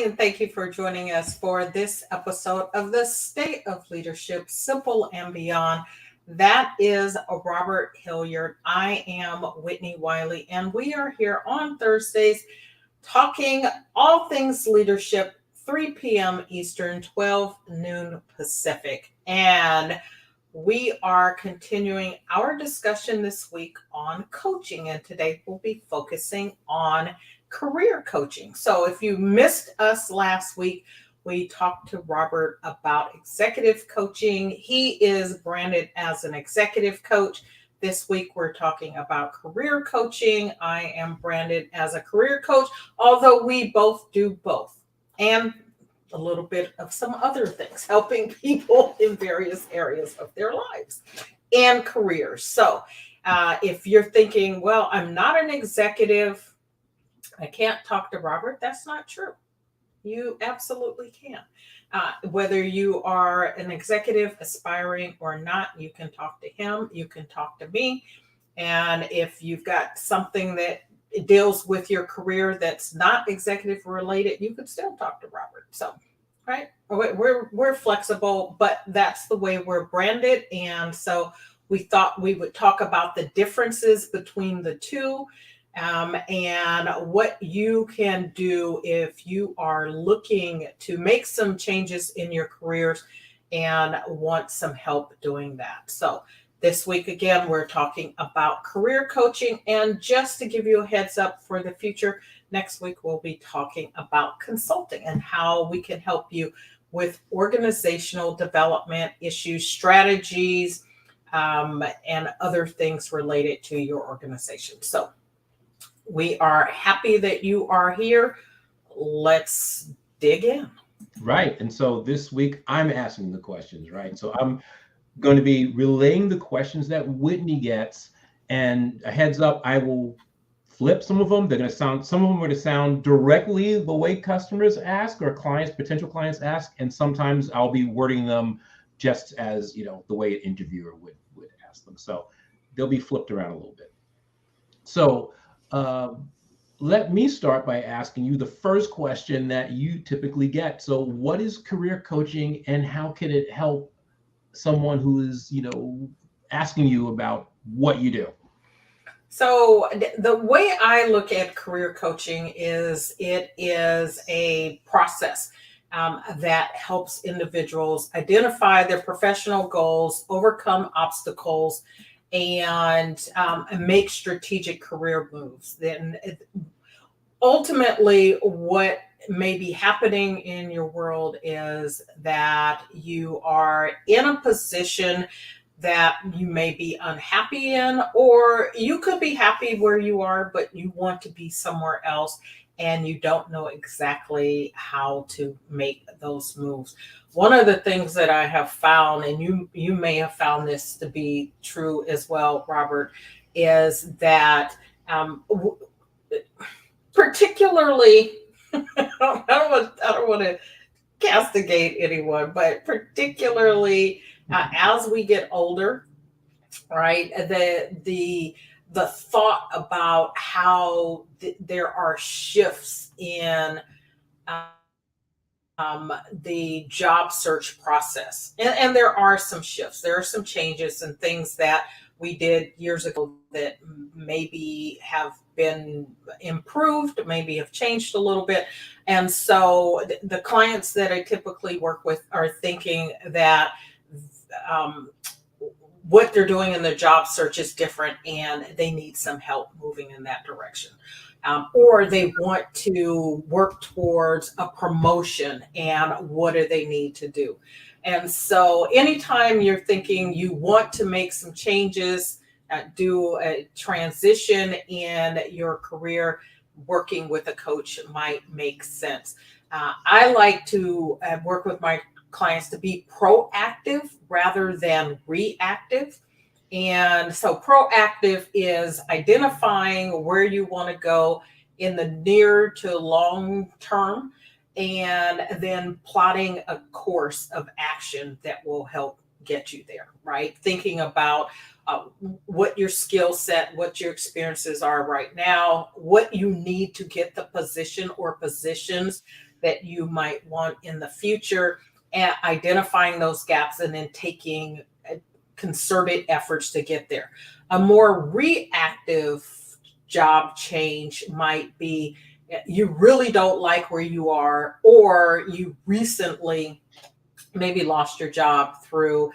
and thank you for joining us for this episode of the State of Leadership, Simple and Beyond. That is Robert Hilliard. I am Whitney Wiley, and we are here on Thursdays talking all things leadership, 3 p.m. Eastern, 12 noon Pacific. And we are continuing our discussion this week on coaching, and today we'll be focusing on career coaching. So if you missed us last week, we talked to Robert about executive coaching. He is branded as an executive coach. This week, we're talking about career coaching. I am branded as a career coach, although we both do both. And a little bit of some other things, helping people in various areas of their lives and careers. So if you're thinking, well, I'm not an executive, I can't talk to Robert, that's not true. You absolutely can. Whether you are an executive aspiring or not, you can talk to him, you can talk to me. And if you've got something that deals with your career that's not executive related, you could still talk to Robert. So, right, we're flexible, but that's the way we're branded. And so we thought we would talk about the differences between the two, and what you can do if you are looking to make some changes in your careers and want some help doing that. So this week, again, we're talking about career coaching. And just to give you a heads up for the future, next week we'll be talking about consulting and how we can help you with organizational development issues, strategies, and other things related to your organization. So we are happy that you are here. Let's dig in. Right. And so this week I'm asking the questions, right? So I'm going to be relaying the questions that Whitney gets, and a heads up, I will flip some of them. They're going to sound, some of them are going to sound directly the way customers ask or clients, potential clients ask. And sometimes I'll be wording them just as, the way an interviewer would ask them. So they'll be flipped around a little bit. So let me start by asking you the first question that you typically get. So what is career coaching and how can it help someone who is, asking you about what you do? So the way I look at career coaching is it is a process that helps individuals identify their professional goals, overcome obstacles, and make strategic career moves. Then ultimately, what may be happening in your world is that you are in a position that you may be unhappy in, or you could be happy where you are, but you want to be somewhere else and you don't know exactly how to make those moves. One of the things that I have found, and you may have found this to be true as well, Robert, is that particularly, I don't want to castigate anyone, but particularly as we get older, right? The thought about how there are shifts in the job search process. And there are some shifts. There are some changes and things that we did years ago that maybe have been improved, maybe have changed a little bit. And so the clients that I typically work with are thinking that what they're doing in their job search is different and they need some help moving in that direction. Or they want to work towards a promotion and what do they need to do? And so anytime you're thinking you want to make some changes, do a transition in your career, working with a coach might make sense. I like to work with my clients to be proactive rather than reactive. And so proactive is identifying where you want to go in the near to long term, and then plotting a course of action that will help get you there, right? Thinking about what your skill set, what your experiences are right now, what you need to get the position or positions that you might want in the future, and identifying those gaps and then taking concerted efforts to get there. A more reactive job change might be you really don't like where you are, or you recently maybe lost your job through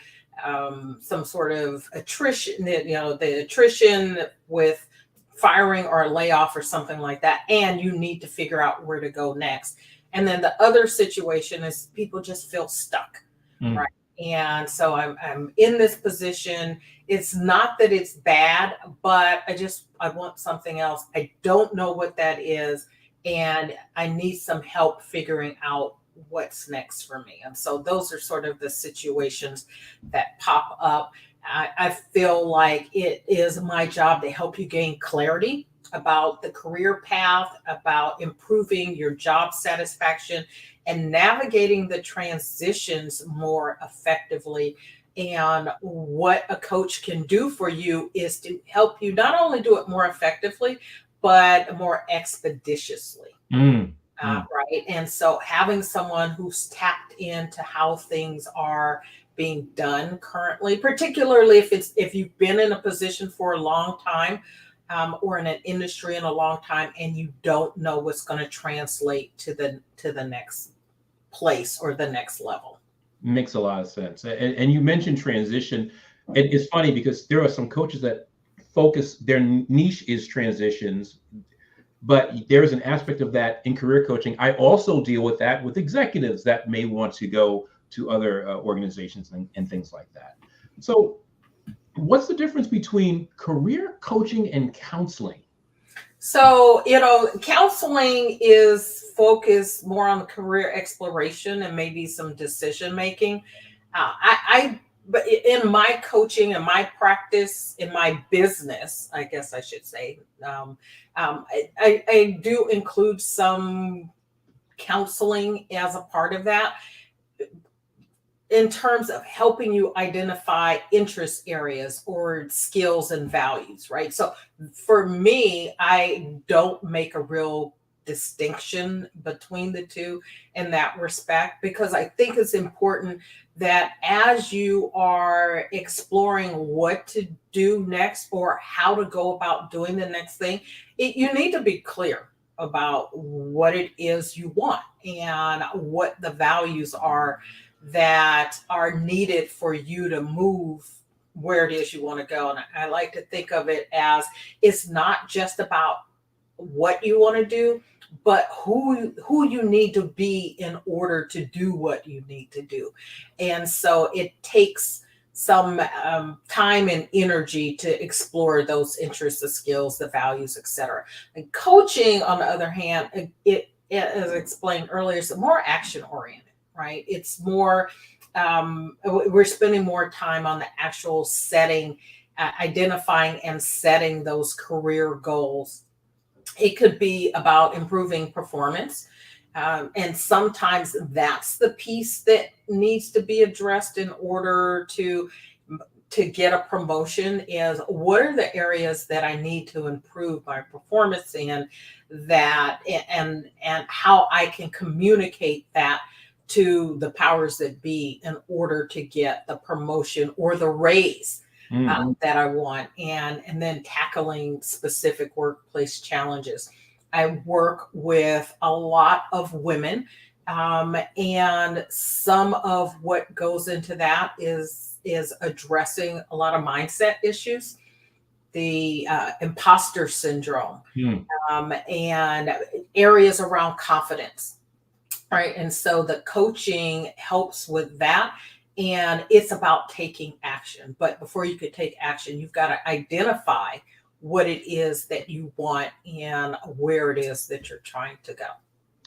some sort of attrition, the attrition with firing or a layoff or something like that, and you need to figure out where to go next. And then the other situation is people just feel stuck, right? And so I'm in this position. It's not that it's bad, but I want something else. I don't know what that is, and I need some help figuring out what's next for me. And so those are sort of the situations that pop up. I feel like it is my job to help you gain clarity about the career path, about improving your job satisfaction, and navigating the transitions more effectively. And what a coach can do for you is to help you not only do it more effectively, but more expeditiously. Right. And so having someone who's tapped into how things are being done currently, particularly if you've been in a position for a long time, or in an industry in a long time, and you don't know what's going to translate to the next place or the next level. Makes a lot of sense. And you mentioned transition. It's funny because there are some coaches that focus, their niche is transitions, but there's an aspect of that in career coaching. I also deal with that with executives that may want to go to other organizations and things like that. So what's the difference between career coaching and counseling? So, counseling is focused more on career exploration and maybe some decision making. But in my coaching and my practice, in my business, I guess I should say, I do include some counseling as a part of that, in terms of helping you identify interest areas or skills and values, right? So for me, I don't make a real distinction between the two in that respect, because I think it's important that as you are exploring what to do next or how to go about doing the next thing, you need to be clear about what it is you want and what the values are that are needed for you to move where it is you want to go. And I like to think of it as it's not just about what you want to do, but who you need to be in order to do what you need to do. And so it takes some time and energy to explore those interests, the skills, the values, etc. And coaching, on the other hand, it as I explained earlier, is more action oriented, right? It's more, we're spending more time on the actual setting, identifying and setting those career goals. It could be about improving performance. And sometimes that's the piece that needs to be addressed in order to get a promotion, is what are the areas that I need to improve my performance in, that and how I can communicate that to the powers that be in order to get the promotion or the raise that I want, and then tackling specific workplace challenges. I work with a lot of women, and some of what goes into that is addressing a lot of mindset issues, the imposter syndrome, and areas around confidence, right? And so the coaching helps with that. And it's about taking action. But before you could take action, you've got to identify what it is that you want and where it is that you're trying to go.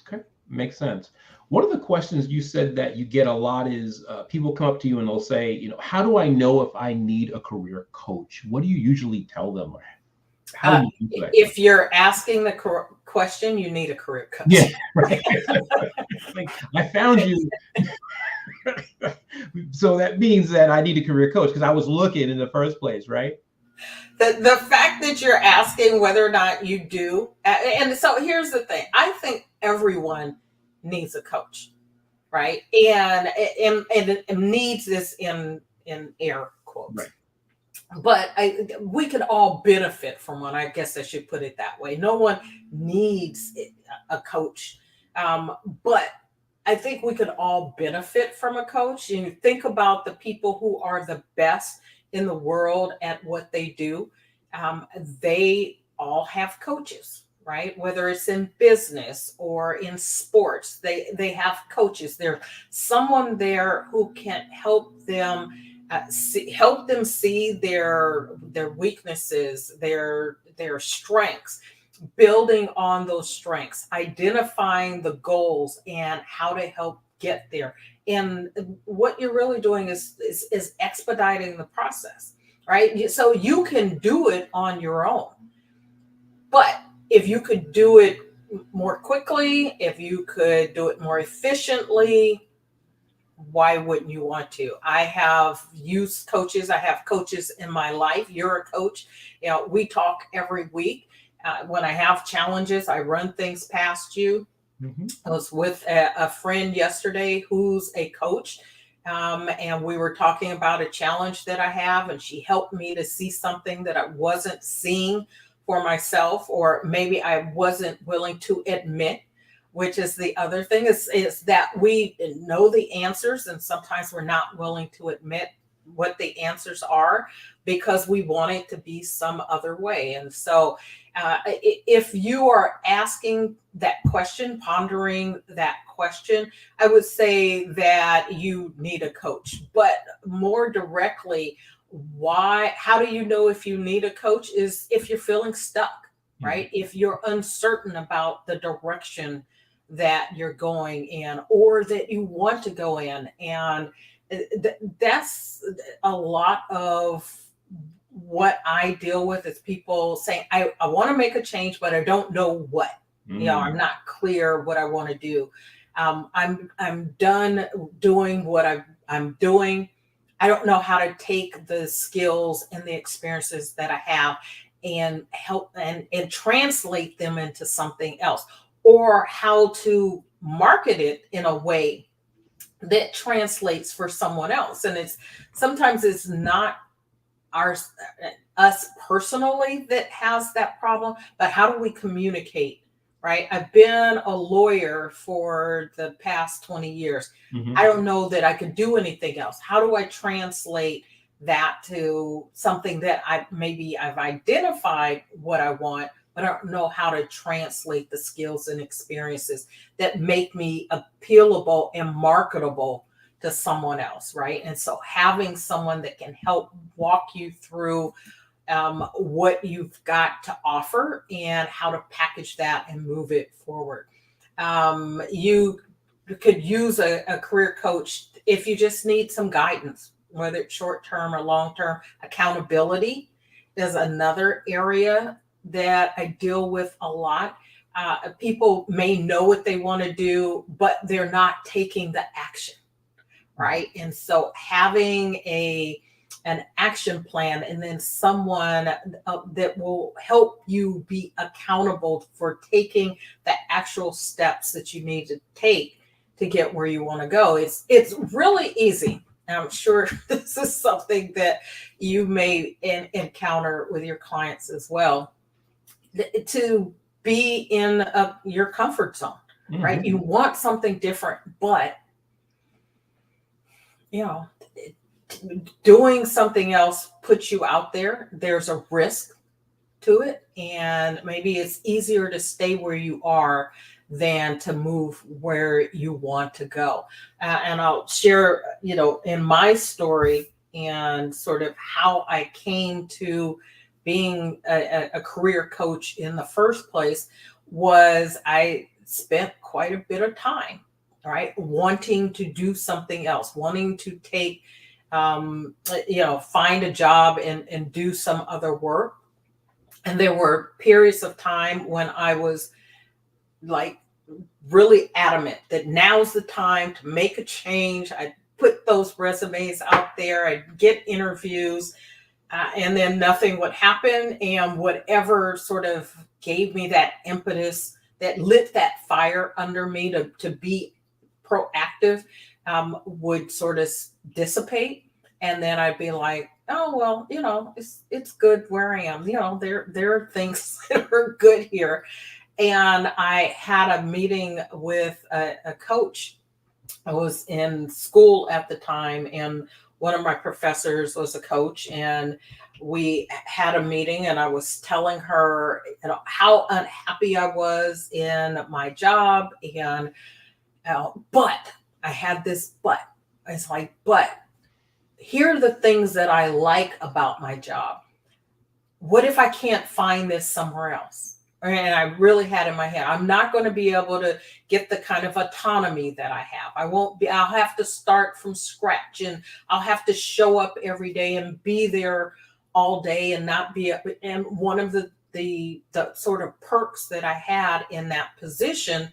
Okay, makes sense. One of the questions you said that you get a lot is people come up to you and they'll say, how do I know if I need a career coach? What do you usually tell them? How do you do that? If you're asking the question, you need a career coach. Yeah, right. Like, I found you. So that means that I need a career coach because I was looking in the first place, right? The fact that you're asking whether or not you do, and so here's the thing. I think everyone needs a coach, right? And needs is in air quotes. Right. But we could all benefit from one. I guess I should put it that way. No one needs a coach, but I think we could all benefit from a coach. You think about the people who are the best in the world at what they do. They all have coaches, right? Whether it's in business or in sports, they have coaches. There's someone there who can help them see their weaknesses, their strengths, building on those strengths, identifying the goals and how to help get there. And what you're really doing is expediting the process, right? So you can do it on your own, but if you could do it more quickly, if you could do it more efficiently, why wouldn't you want to? I have used coaches. I have coaches in my life. You're a coach. You know, we talk every week. When I have challenges, I run things past you. Mm-hmm. I was with a friend yesterday who's a coach, and we were talking about a challenge that I have, and she helped me to see something that I wasn't seeing for myself, or maybe I wasn't willing to admit, which is the other thing is that we know the answers, and sometimes we're not willing to admit what the answers are because we want it to be some other way. And so if you are asking that question, pondering that question, I would say that you need a coach. But more directly, how do you know if you need a coach is if you're feeling stuck, right? If you're uncertain about the direction that you're going in or that you want to go in. And that's a lot of what I deal with is people saying, I want to make a change, but I don't know what. You know, I'm not clear what I want to do. I'm done doing what I'm doing. I don't know how to take the skills and the experiences that I have and help and translate them into something else, or how to market it in a way that translates for someone else. And sometimes it's not us personally that has that problem, but how do we communicate, right? I've been a lawyer for the past 20 years. Mm-hmm. I don't know that I could do anything else. How do I translate that to something that I've identified what I want, but I don't know how to translate the skills and experiences that make me appealable and marketable to someone else, right? And so having someone that can help walk you through what you've got to offer and how to package that and move it forward. You could use a career coach if you just need some guidance, whether it's short-term or long-term. Accountability is another area that I deal with a lot. People may know what they want to do, but they're not taking the action, right? And so having an action plan and then someone that will help you be accountable for taking the actual steps that you need to take to get where you want to go. It's really easy. I'm sure this is something that you may encounter with your clients as well, to be in your comfort zone, right? You want something different, but doing something else puts you out there. There's a risk to it, and maybe it's easier to stay where you are than to move where you want to go. And I'll share, in my story and sort of how I came to being a career coach in the first place was I spent quite a bit of time, right, wanting to do something else, wanting to take, find a job and do some other work. And there were periods of time when I was like really adamant that now's the time to make a change. I put those resumes out there, I'd get interviews, and then nothing would happen. And whatever sort of gave me that impetus that lit that fire under me to be proactive would sort of dissipate. And then I'd be like, oh, well, it's good where I am. There are things that are good here. And I had a meeting with a coach. I was in school at the time, and one of my professors was a coach, and we had a meeting, and I was telling her, how unhappy I was in my job. And but I had this but. It's like, but here are the things that I like about my job. What if I can't find this somewhere else? And I really had in my head, I'm not going to be able to get the kind of autonomy that I have. I'll have to start from scratch, and I'll have to show up every day and be there all day and not be. And one of the sort of perks that I had in that position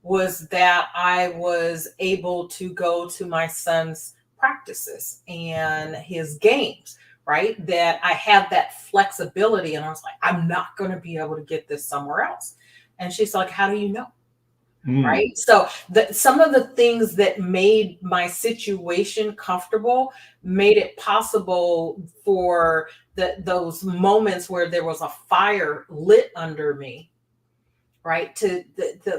was that I was able to go to my son's practices and his games, right? That I had that flexibility, and I was like, I'm not going to be able to get this somewhere else. And she's like, how do you know? Right. So some of the things that made my situation comfortable made it possible for those moments where there was a fire lit under me, right?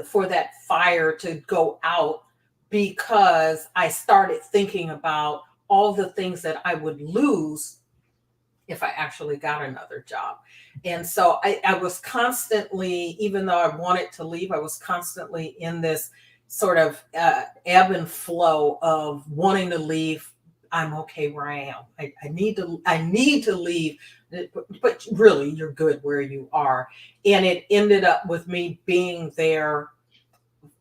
For that fire to go out, because I started thinking about all the things that I would lose if I actually got another job. And so I was constantly, even though I wanted to leave, I was constantly in this sort of ebb and flow of wanting to leave. I'm okay where I am. I need to leave, but really you're good where you are. And it ended up with me being there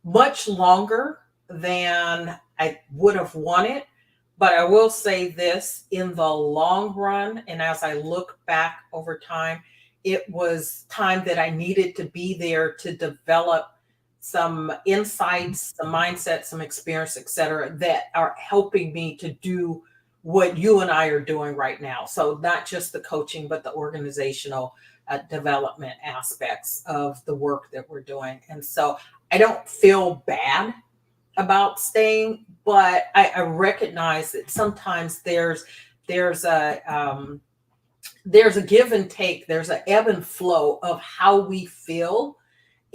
much longer than I would have wanted. But I will say this, in the long run, and as I look back over time, it was time that I needed to be there to develop some insights, some mindset, some experience, et cetera, that are helping me to do what you and I are doing right now. So not just the coaching, but the organizational development aspects of the work that we're doing. And so I don't feel bad about staying, but I recognize that sometimes there's a give and take, there's an ebb and flow of how we feel.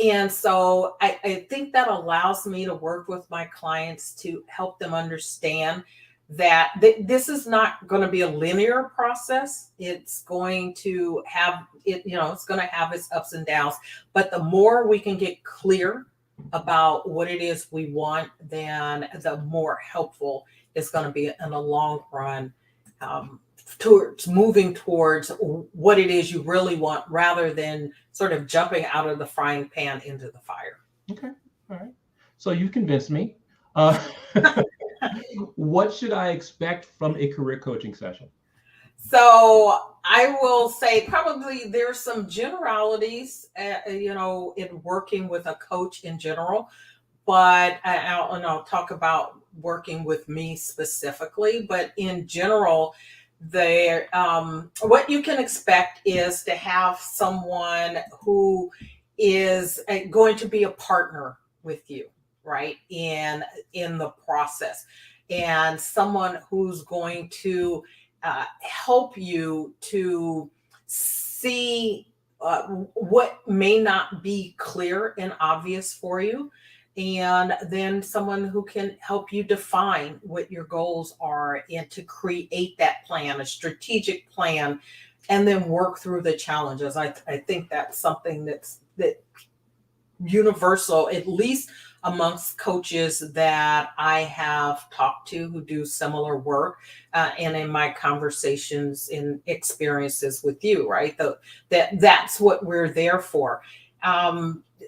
And so I think that allows me to work with my clients to help them understand that this is not going to be a linear process. It's going to have it's going to have its ups and downs, but the more we can get clear about what it is we want, then the more helpful it's going to be in the long run, towards moving towards what it is you really want, rather than sort of jumping out of the frying pan into the fire. Okay. All right. So you convinced me. What should I expect from a career coaching session? So I will say probably there's some generalities, in working with a coach in general, but I'll talk about working with me specifically. But in general, what you can expect is to have someone who is going to be a partner with you, right, in the process, and someone who's going to help you to see what may not be clear and obvious for you, and then someone who can help you define what your goals are and to create that plan, a strategic plan, and then work through the challenges. I think that's something that universal, at least amongst coaches that I have talked to who do similar work, and in my conversations and experiences with you, right? That's what we're there for.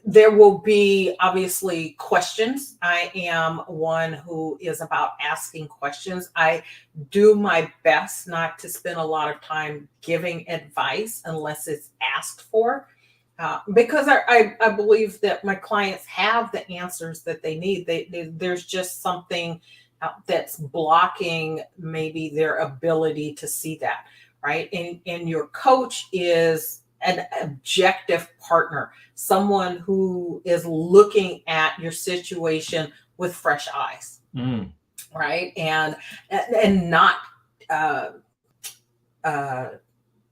There will be obviously questions. I am one who is about asking questions. I do my best not to spend a lot of time giving advice unless it's asked for. Because I believe that my clients have the answers that they need. There's just something that's blocking maybe their ability to see that, right? And your coach is an objective partner, someone who is looking at your situation with fresh eyes, Mm. right? And not uh, uh,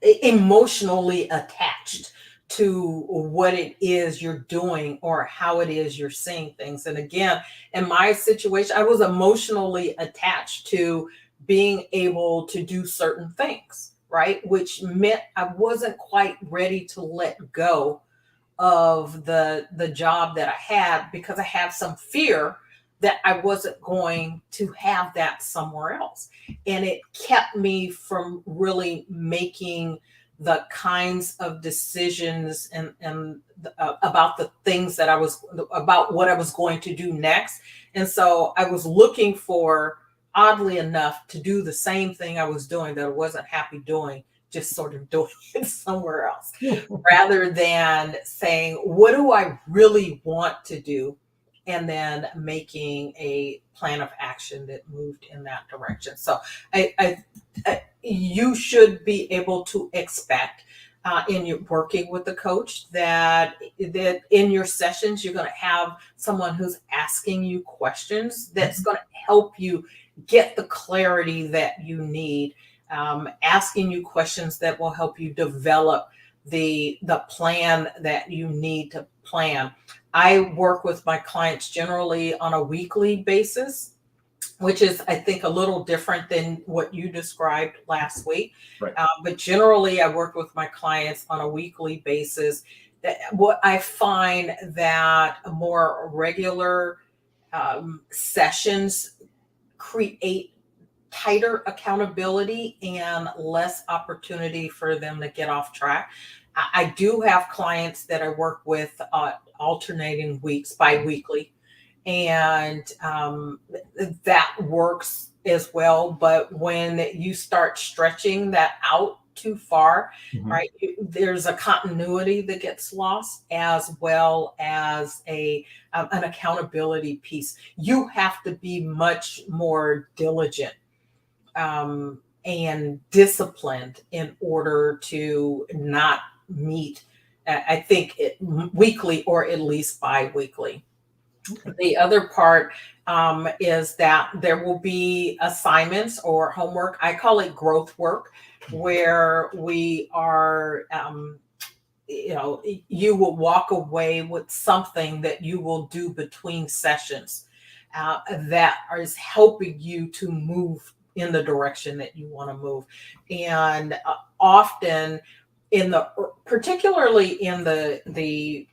emotionally attached to what it is you're doing or how it is you're seeing things. And again, in my situation, I was emotionally attached to being able to do certain things, right? Which meant I wasn't quite ready to let go of the job that I had, because I have some fear that I wasn't going to have that somewhere else. And it kept me from really making the kinds of decisions and about the things that about what I was going to do next. And so I was looking for, oddly enough, to do the same thing I was doing that I wasn't happy doing, just sort of doing it somewhere else, rather than saying, what do I really want to do? And then making a plan of action that moved in that direction. So you should be able to expect in your working with the coach that in your sessions, you're going to have someone who's asking you questions that's going to help you get the clarity that you need, asking you questions that will help you develop the plan that you need to plan. I work with my clients generally on a weekly basis, which is, I think, a little different than what you described last week. Right. But generally, I work with my clients on a weekly basis. What I find that more regular sessions create tighter accountability and less opportunity for them to get off track. I do have clients that I work with alternating weeks, bi-weekly, and that works as well. But when you start stretching that out too far, right, there's a continuity that gets lost, as well as an accountability piece. You have to be much more diligent and disciplined in order to not meet, I think, weekly or at least bi-weekly. Okay. The other part is that there will be assignments or homework. I call it growth work, where we are, you will walk away with something that you will do between sessions that is helping you to move in the direction that you want to move. And often particularly in the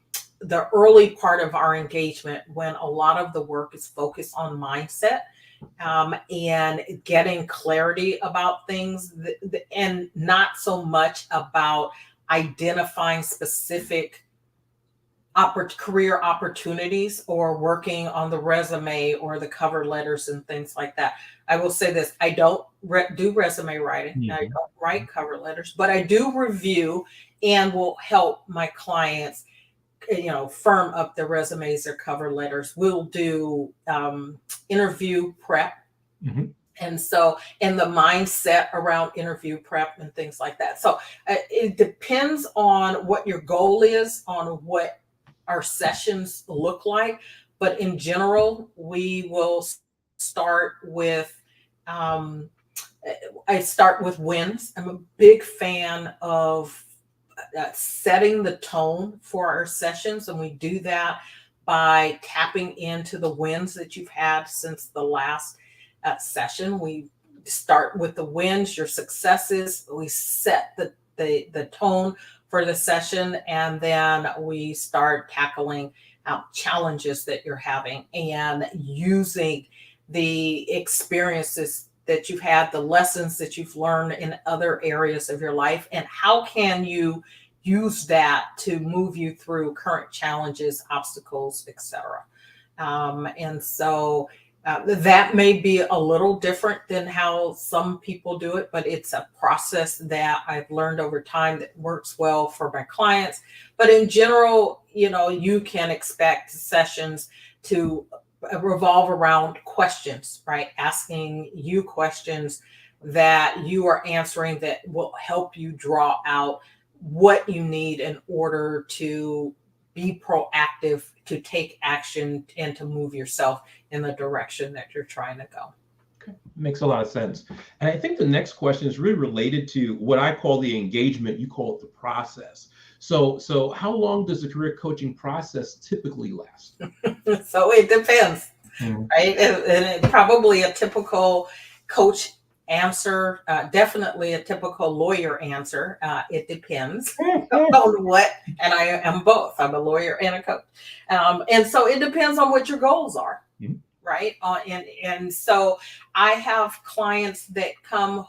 early part of our engagement, when a lot of the work is focused on mindset and getting clarity about things, and not so much about identifying specific career opportunities or working on the resume or the cover letters and things like that. I will say this: I don't do resume writing. Mm-hmm. I don't write cover letters, but I do review and will help my clients, firm up their resumes or cover letters. We'll do interview prep. Mm-hmm. And the mindset around interview prep and things like that. So it depends on what your goal is, on what our sessions look like. But in general, we will start with, I start with wins. I'm a big fan of setting the tone for our sessions. And we do that by tapping into the wins that you've had since the last session. We start with the wins, your successes. We set the tone for the session, and then we start tackling challenges that you're having and using the experiences that you've had, the lessons that you've learned in other areas of your life, and how can you use that to move you through current challenges, obstacles, etc. That may be a little different than how some people do it, but it's a process that I've learned over time that works well for my clients. But in general, you can expect sessions to revolve around questions, right? Asking you questions that you are answering that will help you draw out what you need in order to be proactive, to take action, and to move yourself in the direction that you're trying to go. Okay. Makes a lot of sense. And I think the next question is really related to what I call the engagement. You call it the process. So how long does the career coaching process typically last? So it depends, Mhm. right? And probably a typical coach answer, definitely a typical lawyer answer. It depends on what, and I am both. I'm a lawyer and a coach. And so it depends on what your goals are. Mhm. Right. And so I have clients that come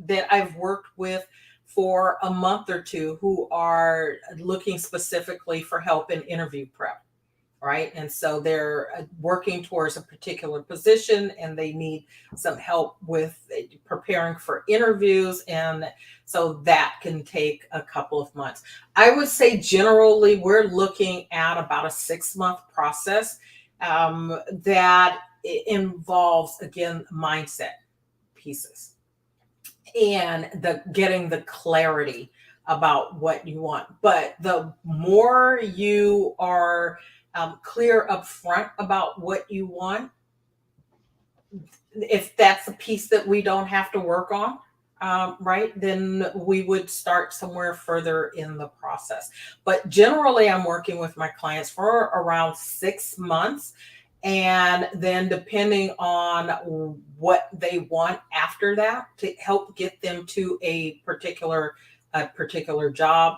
that I've worked with for a month or two who are looking specifically for help in interview prep. Right. And so they're working towards a particular position and they need some help with preparing for interviews. And so that can take a couple of months. I would say generally we're looking at about a 6-month process that involves, again, mindset pieces and getting the clarity about what you want. But the more you are clear up front about what you want, if that's a piece that we don't have to work on, right, then we would start somewhere further in the process. But generally, I'm working with my clients for around 6 months. And then depending on what they want after that to help get them to a particular job,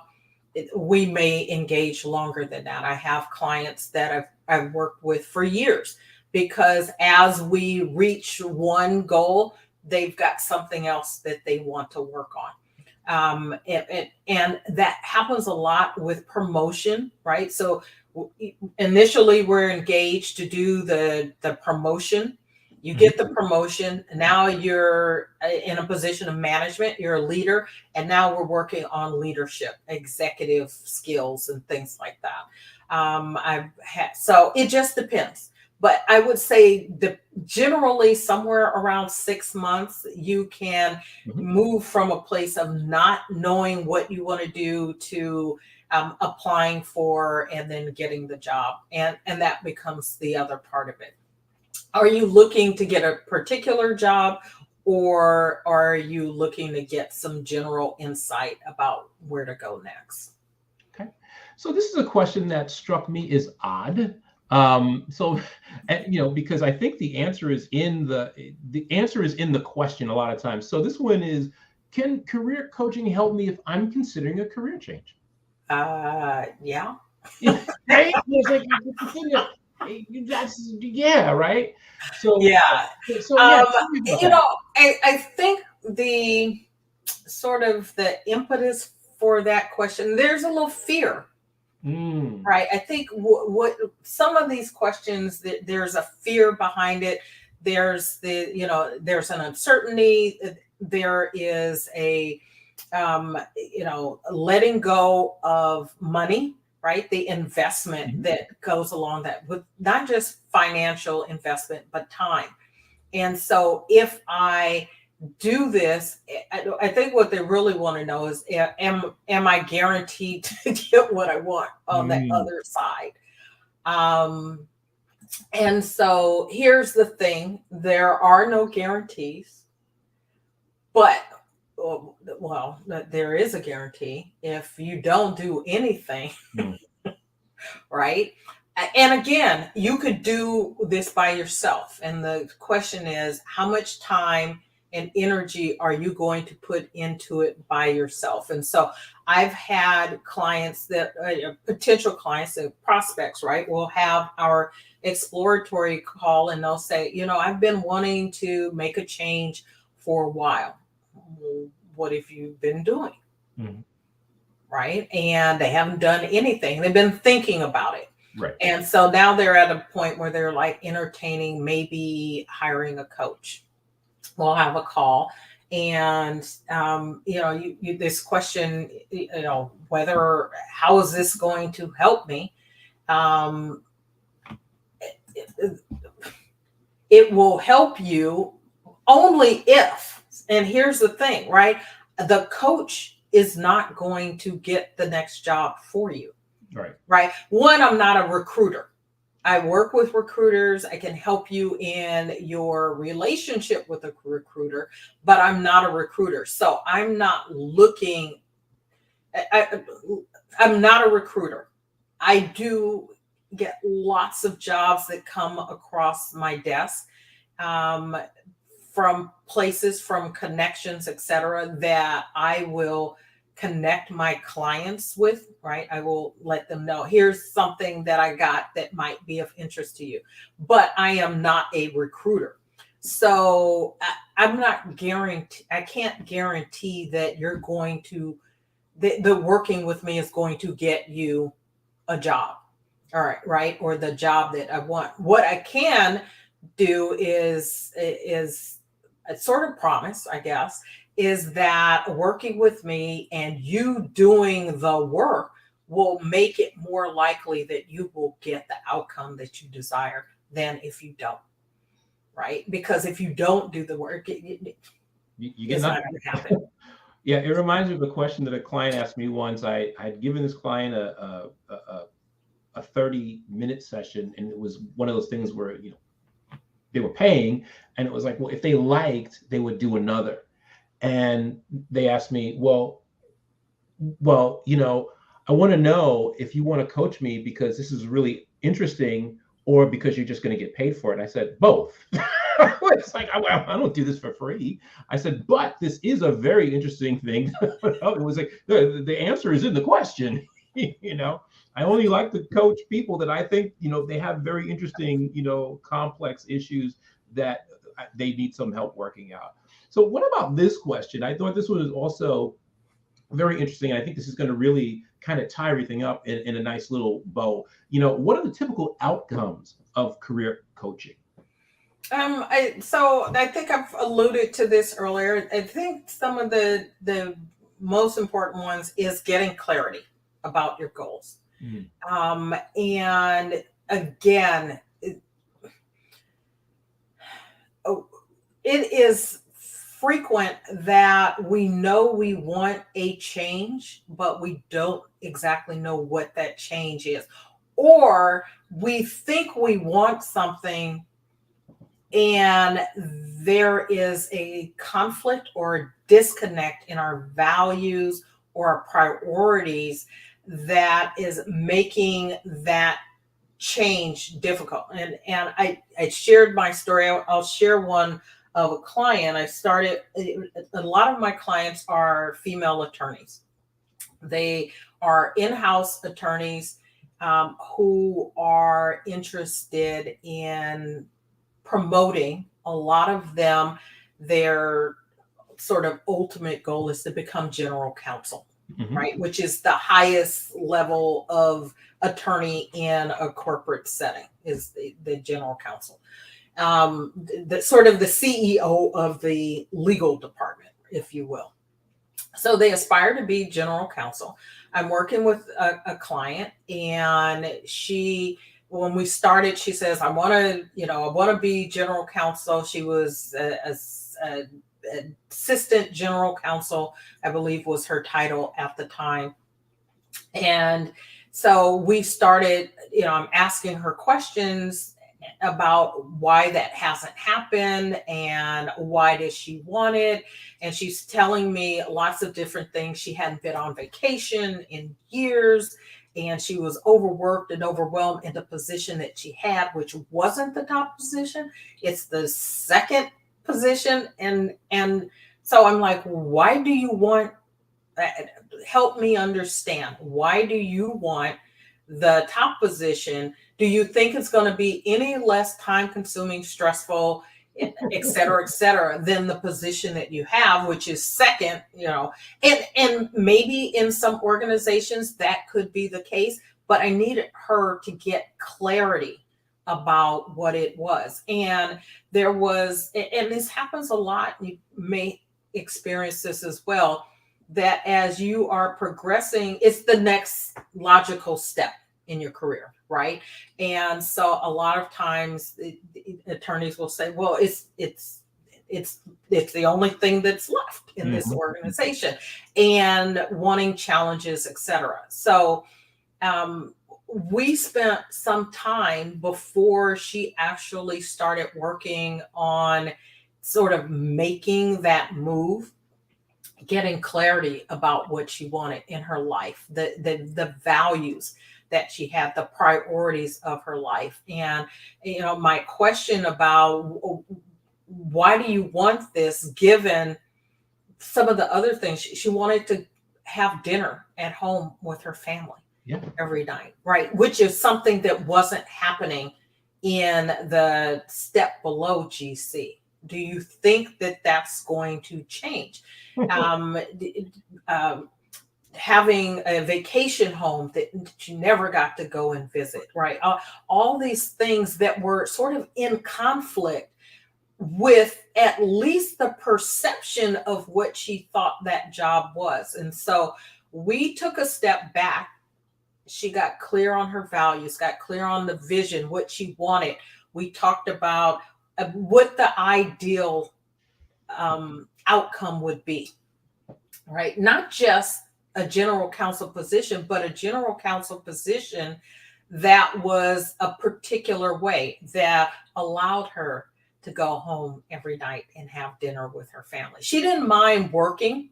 we may engage longer than that. I have clients that I've worked with for years because as we reach one goal, they've got something else that they want to work on. And that happens a lot with promotion, right? So initially we're engaged to do the promotion. You get the promotion. Now you're in a position of management. You're a leader. And now we're working on leadership, executive skills, and things like that. So it just depends. But I would say generally somewhere around 6 months, you can move from a place of not knowing what you want to do to applying for and then getting the job. And that becomes the other part of it. Are you looking to get a particular job, or are you looking to get some general insight about where to go next? Okay. So this is a question that struck me as odd. Because I think the answer is in the question a lot of times. So this one is, can career coaching help me if I'm considering a career change? Yeah. Right? It's like right. So Yeah. yeah. I think the sort of the impetus for that question, there's a little fear. Right. I think what some of these questions, there's a fear behind it. There's there's an uncertainty. There is a, letting go of money, right? The investment that goes along that with not just financial investment, but time. And so if I do this, I think what they really want to know is, am I guaranteed to get what I want on the other side? And so here's the thing, there are no guarantees, but well, there is a guarantee if you don't do anything, right? And again, you could do this by yourself. And the question is, how much time and energy are you going to put into it by yourself? And so I've had clients that potential clients and prospects, right, will have our exploratory call and they'll say, I've been wanting to make a change for a while. What have you been doing? Right. And they haven't done anything. They've been thinking about it. Right. And so now they're at a point where they're like entertaining maybe hiring a coach. We'll have a call. And, this question, how is this going to help me? It will help you only if, and here's the thing, right? The coach is not going to get the next job for you. Right. Right. One, I'm not a recruiter. I work with recruiters. I can help you in your relationship with a recruiter, but I'm not a recruiter. So I'm not looking, I'm not a recruiter. I do get lots of jobs that come across my desk, from places, from connections, etc., that I will connect my clients with, right? I will let them know, here's something that I got that might be of interest to you. But I am not a recruiter. So I'm not guarantee, I can't guarantee that you're going to, the working with me is going to get you a job. All right, right? Or the job that I want. What I can do is a sort of promise, I guess, is that working with me and you doing the work will make it more likely that you will get the outcome that you desire than if you don't, right? Because if you don't do the work, You get it's not nothing. going to happen. Yeah, it reminds me of a question that a client asked me once. I'd given this client a 30-minute session, and it was one of those things where, they were paying, and it was like, well, if they liked, they would do another. And they asked me, well, I want to know if you want to coach me because this is really interesting, or because you're just going to get paid for it. And I said, both. It's like, I don't do this for free. I said, but this is a very interesting thing. It was like, the answer is in the question. I only like to coach people that I think, they have very interesting, complex issues that they need some help working out. So what about this question? I thought this one is also very interesting. I think this is going to really kind of tie everything up in a nice little bow. What are the typical outcomes of career coaching? So I think I've alluded to this earlier. I think some of the most important ones is getting clarity about your goals. And again, it is frequent that we know we want a change, but we don't exactly know what that change is. Or we think we want something and there is a conflict or a disconnect in our values or our priorities that is making that change difficult. And I shared my story. I'll share one of a client. A lot of my clients are female attorneys. They are in-house attorneys who are interested in promoting. A lot of them, their sort of ultimate goal is to become general counsel, right? Which is the highest level of attorney in a corporate setting, is the general counsel. The sort of the CEO of the legal department, if you will. So they aspire to be general counsel. I'm working with a client, and when we started, she says, I want to be general counsel. She was assistant general counsel, I believe was her title at the time. And so we started, I'm asking her questions about why that hasn't happened and why does she want it. And she's telling me lots of different things. She hadn't been on vacation in years, and she was overworked and overwhelmed in the position that she had, which wasn't the top position. It's the second position. And so I'm like, why do you want, help me understand, why do you want the top position? Do you think it's going to be any less time consuming, stressful, et cetera, than the position that you have, which is second, and maybe in some organizations that could be the case, but I needed her to get clarity about what it was. And there was, and this happens a lot, you may experience this as well, that as you are progressing, it's the next logical step in your career, right? And so a lot of times attorneys will say, well, it's it's the only thing that's left in this organization, and wanting challenges, etc. So we spent some time before she actually started working on sort of making that move, getting clarity about what she wanted in her life, the values that she had, the priorities of her life. And my question about why do you want this, given some of the other things, she wanted to have dinner at home with her family every night, right? Which is something that wasn't happening in the step below GC. Do you think that that's going to change? Having a vacation home that you never got to go and visit, right? All these things that were sort of in conflict with at least the perception of what she thought that job was. And so we took a step back. She got clear on her values, got clear on the vision, what she wanted. We talked about what the ideal outcome would be, right? Not just a general counsel position, but a general counsel position that was a particular way that allowed her to go home every night and have dinner with her family. She didn't mind working,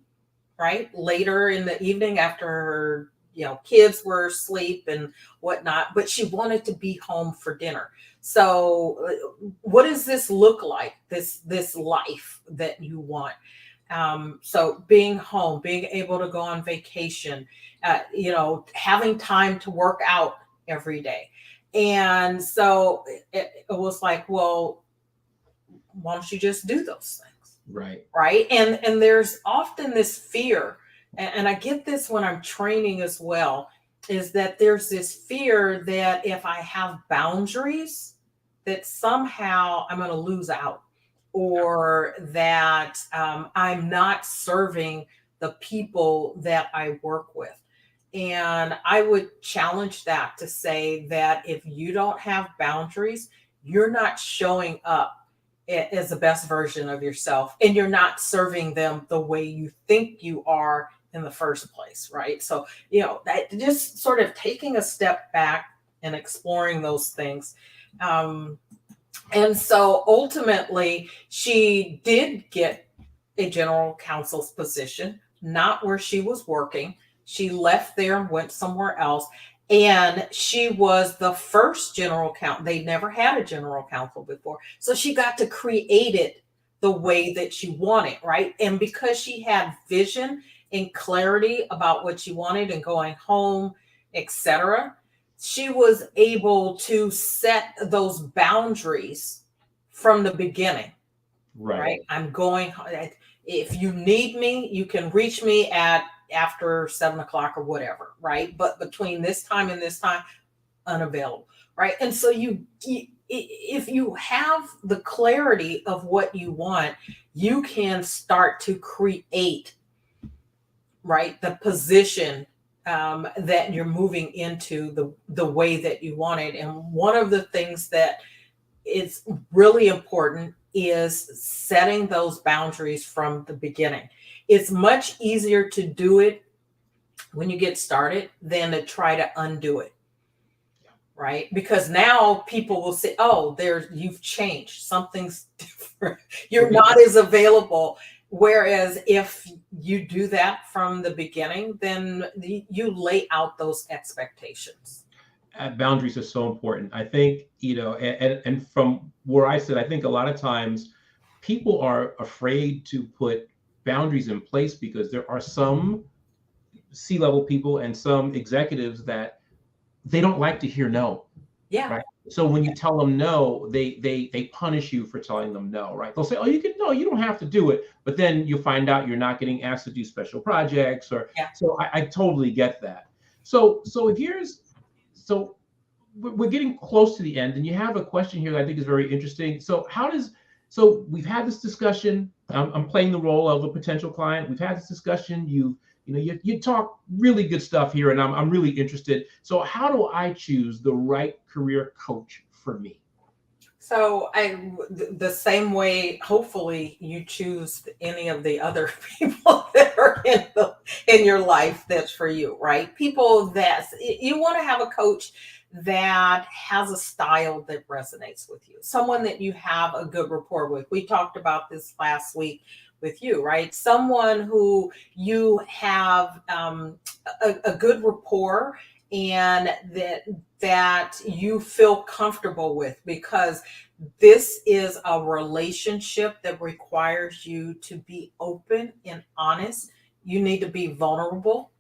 right, later in the evening after her kids were asleep and whatnot, but she wanted to be home for dinner. So what does this look like, this life that you want? So being home, being able to go on vacation, having time to work out every day. And so it was like, well, why don't you just do those things? Right. And there's often this fear, and I get this when I'm training as well, is that there's this fear that if I have boundaries, that somehow I'm going to lose out, or that I'm not serving the people that I work with. And I would challenge that to say that if you don't have boundaries, you're not showing up as the best version of yourself, and you're not serving them the way you think you are in the first place, right? So, that just sort of taking a step back and exploring those things. And so ultimately, she did get a general counsel's position, not where she was working. She left there and went somewhere else. And she was the first general counsel. They never had a general counsel before. So she got to create it the way that she wanted, right? And because she had vision and clarity about what she wanted and going home, etc., she was able to set those boundaries from the beginning, right? I'm going, if you need me, you can reach me at after 7:00 or whatever, right? But between this time and this time, unavailable, right? And so if you have the clarity of what you want, you can start to create, right, the position that you're moving into the way that you want it. And one of the things that is really important is setting those boundaries from the beginning. It's much easier to do it when you get started than to try to undo it, right? Because now people will say, oh, you've changed, something's different, you're not as available. Whereas if you do that from the beginning, then you lay out those expectations. Boundaries are so important. I think, and from where I sit, I think a lot of times people are afraid to put boundaries in place because there are some C-level people and some executives that they don't like to hear no. Yeah. Right. So when you tell them no, they punish you for telling them no, right? They'll say, oh, you don't have to do it. But then you find out you're not getting asked to do special projects so I totally get that. So we're getting close to the end, and you have a question here that I think is very interesting. So we've had this discussion. I'm playing the role of a potential client. We've had this discussion. You talk really good stuff here, and I'm really interested. So how do I choose the right career coach for me? So the same way, hopefully you choose any of the other people that are in your life that's for you, right? People that you want to have a coach that has a style that resonates with you, someone that you have a good rapport with. We talked about this last week with you, right? Someone who you have a good rapport and that you feel comfortable with, because this is a relationship that requires you to be open and honest. You need to be vulnerable,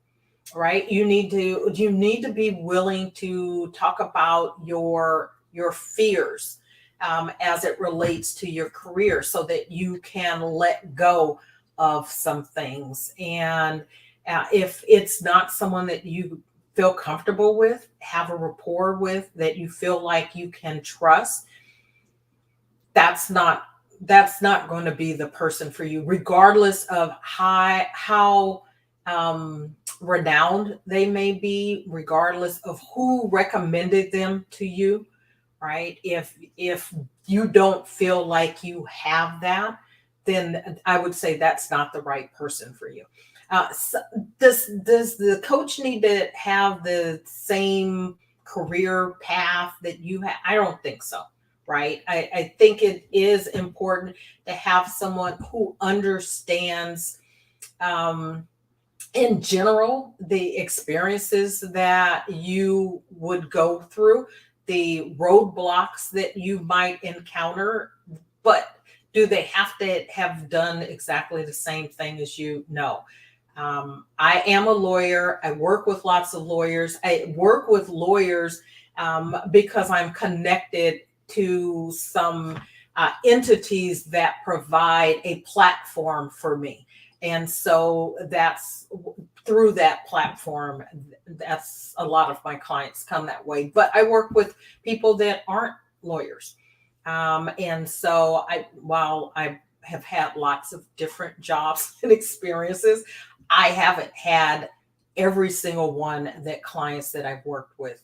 right? You need to be willing to talk about your fears, as it relates to your career, so that you can let go of some things. And if it's not someone that you feel comfortable with, have a rapport with, that you feel like you can trust, that's not that's not going to be the person for you, regardless of how renowned they may be, regardless of who recommended them to you, right? If you don't feel like you have that, then I would say that's not the right person for you. So does the coach need to have the same career path that you have? I don't think so, right? I think it is important to have someone who understands, um, in general, the experiences that you would go through, the roadblocks that you might encounter, but do they have to have done exactly the same thing as you? No. I am a lawyer. I work with lots of lawyers. I work with lawyers because I'm connected to some entities that provide a platform for me. And so that's through that platform, that's a lot of my clients come that way. But I work with people that aren't lawyers. And so while I have had lots of different jobs and experiences, I haven't had every single one that clients that I've worked with,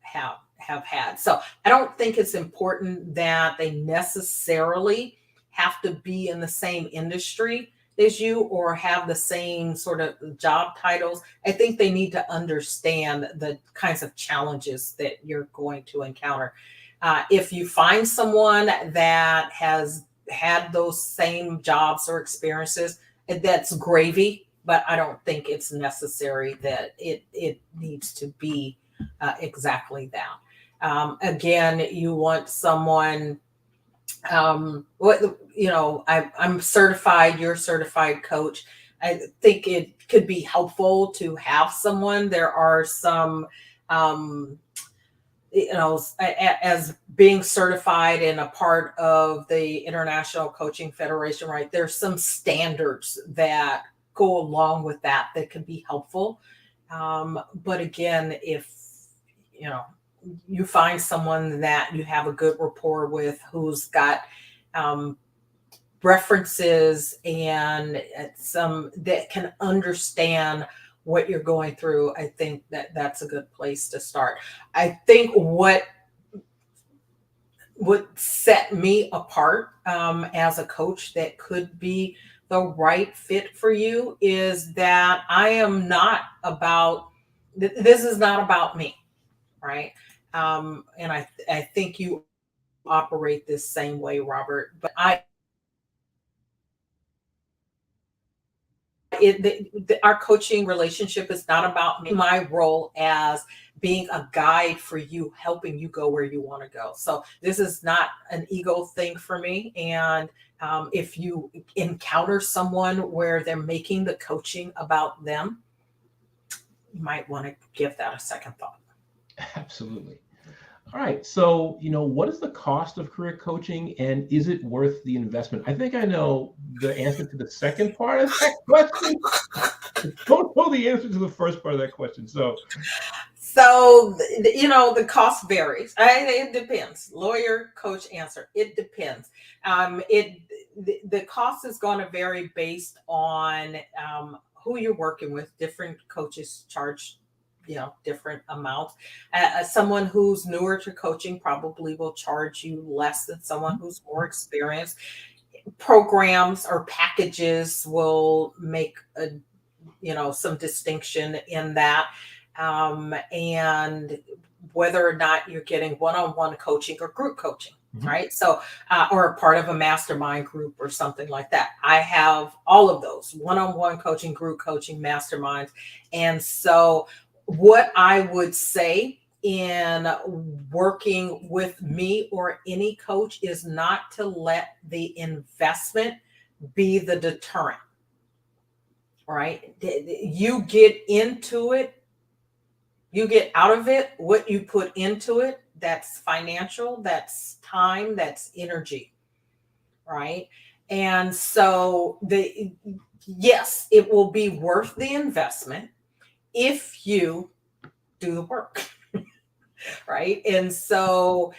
have had. So I don't think it's important that they necessarily have to be in the same industry as you or have the same sort of job titles. I think they need to understand the kinds of challenges that you're going to encounter. If you find someone that has had those same jobs or experiences, that's gravy, but I don't think it's necessary that it needs to be exactly that. Again, you want someone, what I'm certified, you're a certified coach. I think it could be helpful to have someone. There are some, as being certified and a part of the International Coaching Federation, right? There's some standards that go along with that can be helpful. But again, if you know you find someone that you have a good rapport with, who's got um, references and some that can understand what you're going through, I think that that's a good place to start. I think what would set me apart as a coach that could be the right fit for you is that I am not about, this is not about me, right? And I think you operate this same way, Robert. But our coaching relationship is not about me. My role as being a guide for you, helping you go where you want to go. So this is not an ego thing for me. And if you encounter someone where they're making the coaching about them, you might want to give that a second thought. Absolutely. All right. So, what is the cost of career coaching and is it worth the investment? I think I know the answer to the second part of that question. Don't know the answer to the first part of that question. So, the cost varies. It depends. Lawyer, coach, answer. It depends. The cost is going to vary based on who you're working with. Different coaches charge different amounts. Someone who's newer to coaching probably will charge you less than someone who's more experienced. Programs or packages will make some distinction in that, and whether or not you're getting one-on-one coaching or group coaching. Right. So, or a part of a mastermind group or something like that. I have all of those: one-on-one coaching, group coaching, masterminds. And so what I would say in working with me or any coach is not to let the investment be the deterrent. All right. You get into it, you get out of it what you put into it. That's financial, that's time, that's energy, right? And so yes, it will be worth the investment if you do the work, right? And so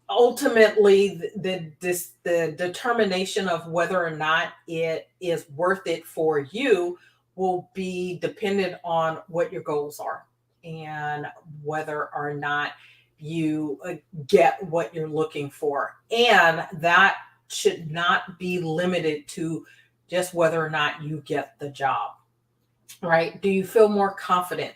ultimately, the determination of whether or not it is worth it for you will be dependent on what your goals are and whether or not you get what you're looking for. And that should not be limited to just whether or not you get the job, right? Do you feel more confident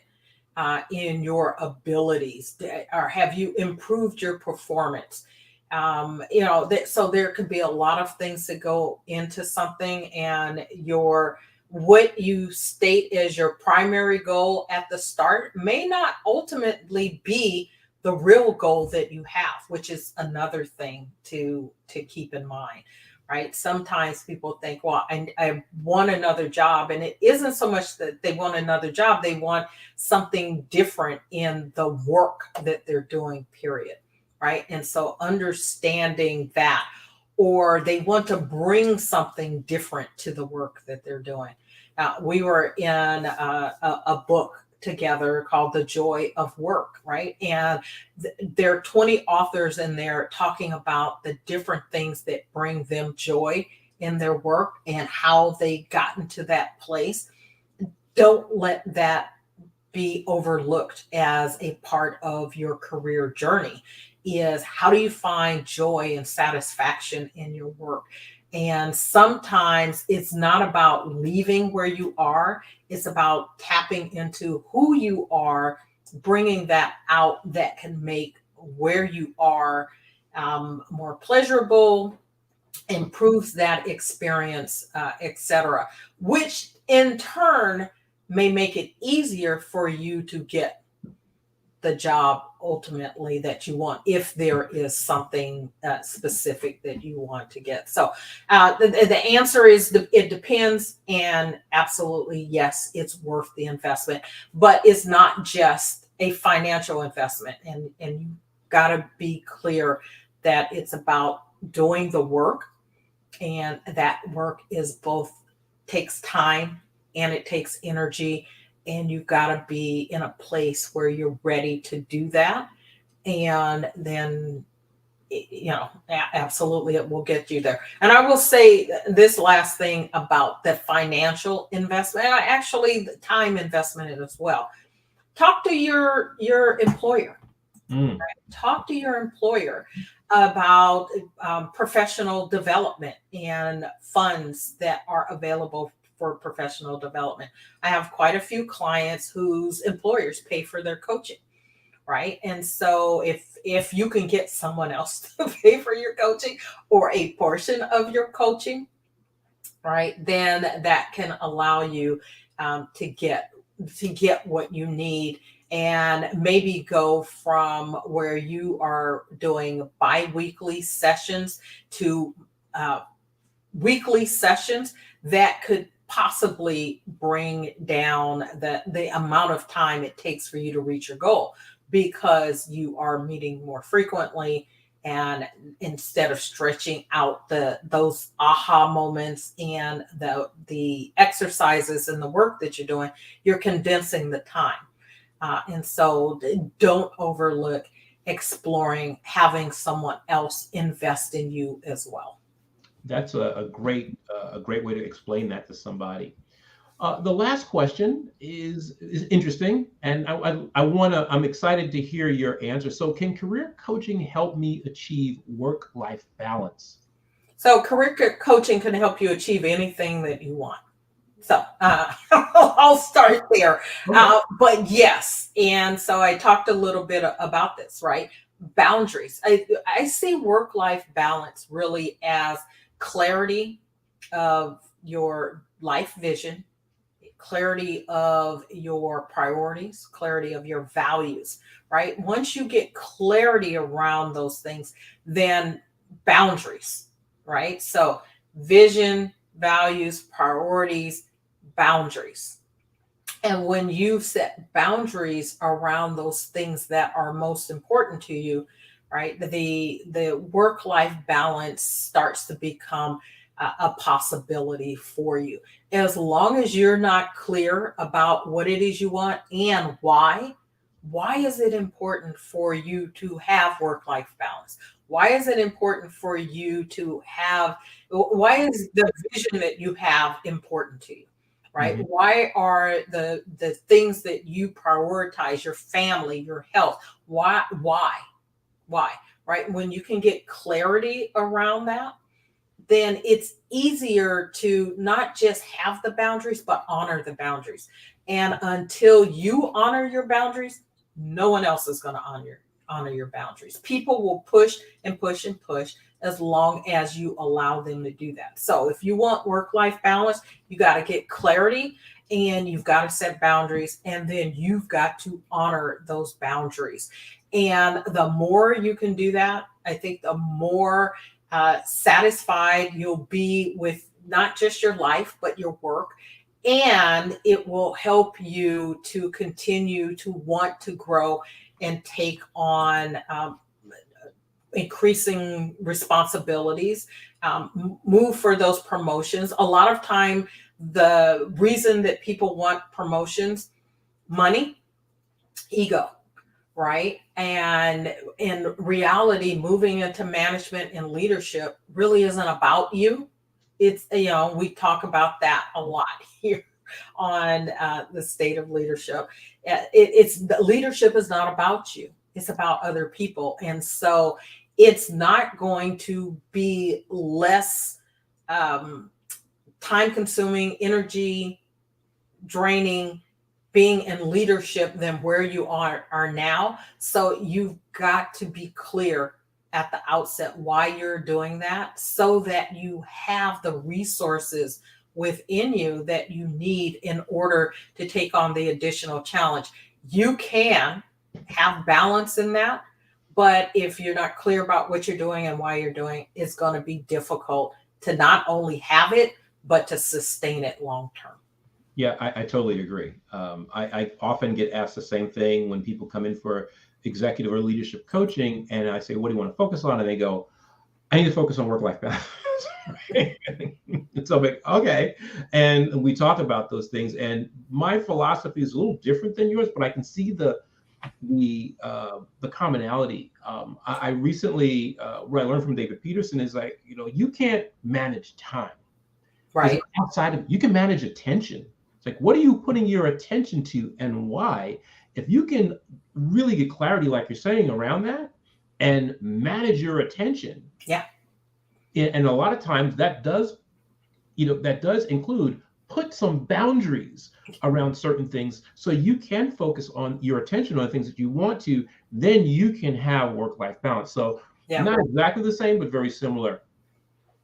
in your abilities, or have you improved your performance? So there could be a lot of things that go into something, and what you state as your primary goal at the start may not ultimately be the real goal that you have, which is another thing to keep in mind. Right. Sometimes people think, well, I want another job. And it isn't so much that they want another job. They want something different in the work that they're doing, period. Right. And so understanding that, or they want to bring something different to the work that they're doing. We were in a book together called The Joy of Work, right? And there are 20 authors in there talking about the different things that bring them joy in their work and how they got into that place. Don't let that be overlooked as a part of your career journey. Is how do you find joy and satisfaction in your work? And sometimes it's not about leaving where you are. It's about tapping into who you are, bringing that out that can make where you are more pleasurable, improves that experience, etc., which in turn may make it easier for you to get the job ultimately that you want, if there is something specific that you want to get. So the answer is it depends, and absolutely yes, it's worth the investment, but it's not just a financial investment, and you got to be clear that it's about doing the work, and that work is both takes time and it takes energy. And you've got to be in a place where you're ready to do that. And then, absolutely, it will get you there. And I will say this last thing about the financial investment, actually the time investment as well. Talk to your employer. Right? Talk to your employer about professional development and funds that are available for professional development. I have quite a few clients whose employers pay for their coaching, right? And so if you can get someone else to pay for your coaching or a portion of your coaching, right, then that can allow you to get what you need, and maybe go from where you are doing bi-weekly sessions to weekly sessions that could possibly bring down the amount of time it takes for you to reach your goal, because you are meeting more frequently, and instead of stretching out those aha moments and the exercises and the work that you're doing, you're condensing the time. And so don't overlook exploring having someone else invest in you as well. That's a great way to explain that to somebody. The last question is interesting, and I'm excited to hear your answer. So, can career coaching help me achieve work-life balance? So, coaching can help you achieve anything that you want. So, I'll start there. Okay. But yes, and so I talked a little bit about this, right? Boundaries. I see work life balance really as clarity of your life vision, clarity of your priorities, clarity of your values, right? Once you get clarity around those things, then boundaries, right? So, vision, values, priorities, boundaries. And when you set boundaries around those things that are most important to you, right, the work life balance starts to become a possibility for you. As long as you're not clear about what it is you want and why. Why is it important for you to have work life balance? Why is it important for you to have? Why is the vision that you have important to you? Right? Mhm. Why are the things that you prioritize, your family, your health? Why? Right? When you can get clarity around that, then it's easier to not just have the boundaries, but honor the boundaries. And until you honor your boundaries, no one else is going to honor your boundaries. People will push and push and push as long as you allow them to do that. So if you want work-life balance, you got to get clarity and you've got to set boundaries, and then you've got to honor those boundaries. And the more you can do that, I think the more satisfied you'll be with not just your life, but your work. And it will help you to continue to want to grow and take on increasing responsibilities, move for those promotions. A lot of time, the reason that people want promotions, money, ego, right? And in reality, moving into management and leadership really isn't about you. It's, we talk about that a lot here on the state of leadership. It's leadership is not about you, it's about other people. And so it's not going to be less um, time consuming, energy draining being in leadership than where you are now. So you've got to be clear at the outset why you're doing that so that you have the resources within you that you need in order to take on the additional challenge. You can have balance in that, but if you're not clear about what you're doing and why you're doing it, it's going to be difficult to not only have it but to sustain it long term. Yeah, I totally agree. I often get asked the same thing when people come in for executive or leadership coaching, and I say, "What do you want to focus on?" And they go, "I need to focus on work-life balance." Right? And so I'm like, okay. And we talk about those things, and my philosophy is a little different than yours, but I can see the commonality. I recently what I learned from David Peterson is like, you can't manage time because Right. outside of you can manage attention. It's like, what are you putting your attention to and why? If you can really get clarity, like you're saying, around that and manage your attention, Yeah. and a lot of times that does include put some boundaries around certain things so you can focus on your attention on things that you want to, then you can have work-life balance. So Yeah. not exactly the same, but very similar.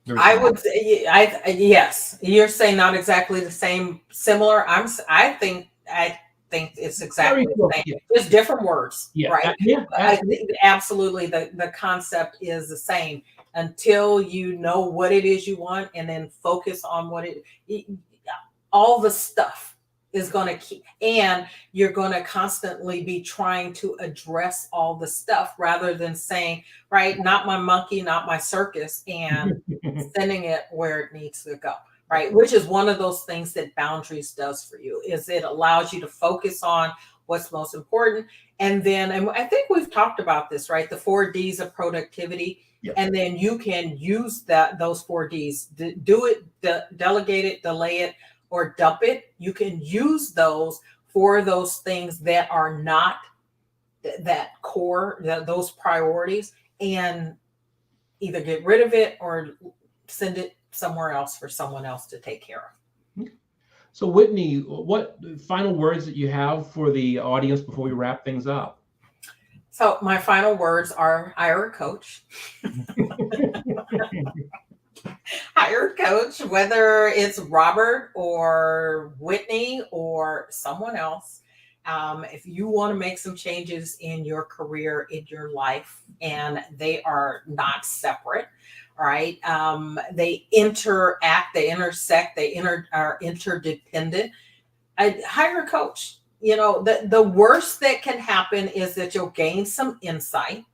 Very I similar. would say, yes, you're saying not exactly the same, similar. I think it's Very exactly the close. same, Yeah. just different words, Yeah. right? Yeah. But I Absolutely. think absolutely the concept is the same until you know what it is you want and then focus on all the stuff is going to keep, and you're going to constantly be trying to address all the stuff rather than saying, right, not my monkey, not my circus, and sending it where it needs to go, right? Which is one of those things that boundaries does for you, is it allows you to focus on what's most important. And I think we've talked about this, right? The 4 Ds of productivity. Yeah. And then you can use those 4 Ds, do it, delegate it, delay it, or dump it. You can use those for those things that are not that core, those priorities, and either get rid of it or send it somewhere else for someone else to take care of. So Whitney, what final words that you have for the audience before we wrap things up? So my final words are hire a coach. Hire a coach, whether it's Robert or Whitney or someone else. If you want to make some changes in your career, in your life, and they are not separate, right? They interact, they intersect, are interdependent. I hire a coach. You know, the worst that can happen is that you'll gain some insight.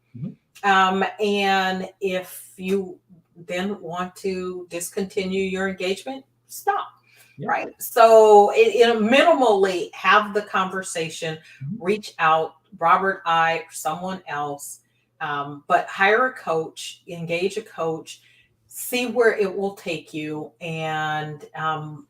And if you then want to discontinue your engagement, stop. Yep. Right. So minimally have the conversation, reach out, Robert, or someone else, but hire a coach, engage a coach, see where it will take you, and, and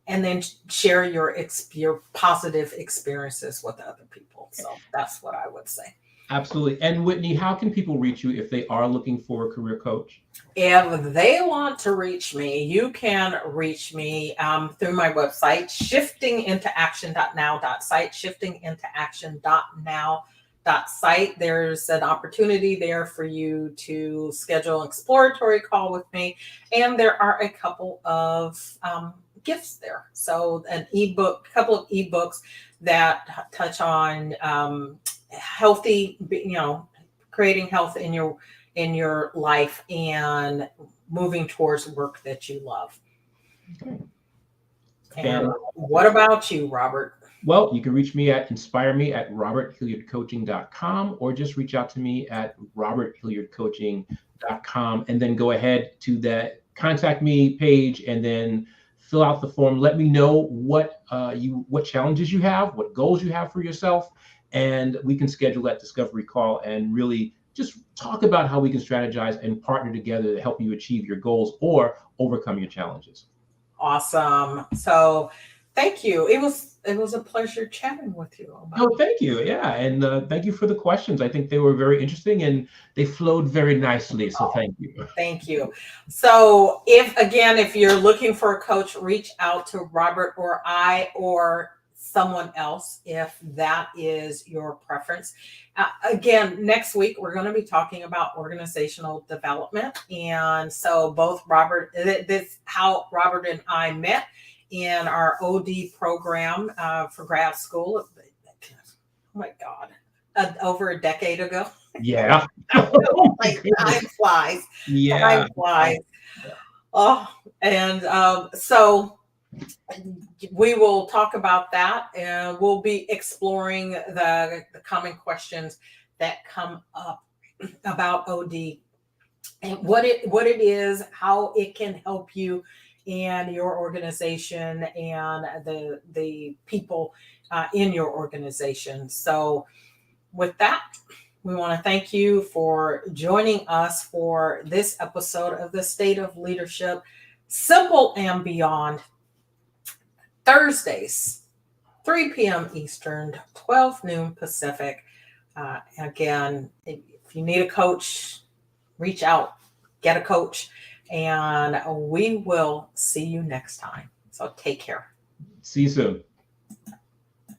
then share your positive experiences with other people. So that's what I would say. Absolutely. And Whitney, how can people reach you if they are looking for a career coach? If they want to reach me, you can reach me through my website, shiftingintoaction.now.site, shiftingintoaction.now.site. There's an opportunity there for you to schedule an exploratory call with me. And there are a couple of gifts there. So a couple of ebooks that touch on healthy, creating health in your life and moving towards work that you love. Okay. And what about you, Robert? Well, you can reach me at inspireme@roberthilliardcoaching.com, or just reach out to me at roberthilliardcoaching.com, and then go ahead to that contact me page and then fill out the form. Let me know what challenges you have, what goals you have for yourself, and we can schedule that discovery call and really just talk about how we can strategize and partner together to help you achieve your goals or overcome your challenges. Awesome. So thank you. It was a pleasure chatting with you. Thank you. Yeah. And thank you for the questions. I think they were very interesting and they flowed very nicely. So thank you. Thank you. So if you're looking for a coach, reach out to Robert or I or someone else if that is your preference. Again, next week, we're going to be talking about organizational development. And so this how Robert and I met in our OD program for grad school. Oh my God, over a decade ago. Yeah. Time flies. Yeah. Time flies. Oh, and so we will talk about that, and we'll be exploring the common questions that come up about OD and what it is, how it can help you and your organization and the people in your organization. So with that, we want to thank you for joining us for this episode of the State of Leadership, Simple and Beyond. Thursdays, 3 p.m. Eastern, 12 noon Pacific. Again, if you need a coach, reach out, get a coach, and we will see you next time. So take care. See you soon.